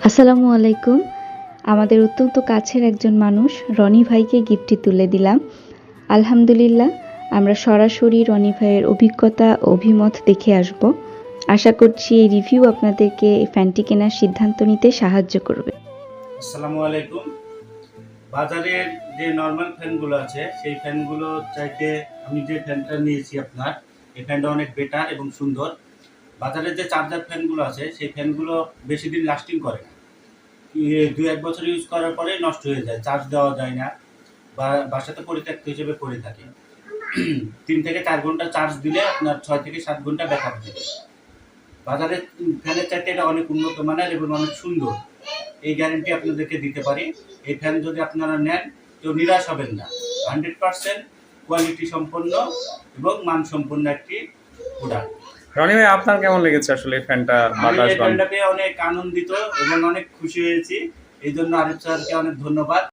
আসসালামু আলাইকুম। আমাদের অত্যন্ত কাছের একজন মানুষ রনি ভাইকে গিফটটি তুলে দিলাম। আলহামদুলিল্লাহ, আমরা সরাসরি রনি ভাইয়ের অভিজ্ঞতা অভিমত দেখে আসব। আশা করছি এই রিভিউ আপনাদেরকে এই ফ্যানটি কেনার সিদ্ধান্ত নিতে সাহায্য করবে। আসসালামু আলাইকুম। বাজারের যে নর্মাল ফ্যানগুলো আছে সেই ফ্যানগুলো চাইতে আমি যে ফ্যানটা নিয়েছি আপনার এই ফ্যানটা অনেক বেটার এবং সুন্দর। বাজারের যে চার্জার ফ্যানগুলো আছে সেই ফ্যানগুলো বেশি দিন লাস্টিং করে না, 2-1 বছর ইউজ করার পরে নষ্ট হয়ে যায়, চার্জ দেওয়া যায় না বা বাসাতে পরিত্যক্ত হিসেবে পড়ে থাকে। 3 থেকে 4 ঘন্টা চার্জ দিলে আপনার 6 থেকে 7 ঘন্টা ব্যাকআপ দেবে। বাজারের ফ্যানের চাইতে এটা অনেক উন্নত মানের এবং অনেক সুন্দর, এই গ্যারেন্টি আপনাদেরকে দিতে পারি। এই ফ্যান যদি আপনারা নেন কেউ নিরাশ হবেন না। 100% কোয়ালিটি সম্পন্ন এবং মানসম্পন্ন একটি প্রোডাক্ট। রনি ভাই, আপনার কেমন লেগেছে আসলে এই ফ্যানটা? আমি এই ফ্যানটা পেয়ে অনেক আনন্দিত এবং অনেক খুশি হয়েছি। এই জন্য আরিফ স্যারকে অনেক ধন্যবাদ।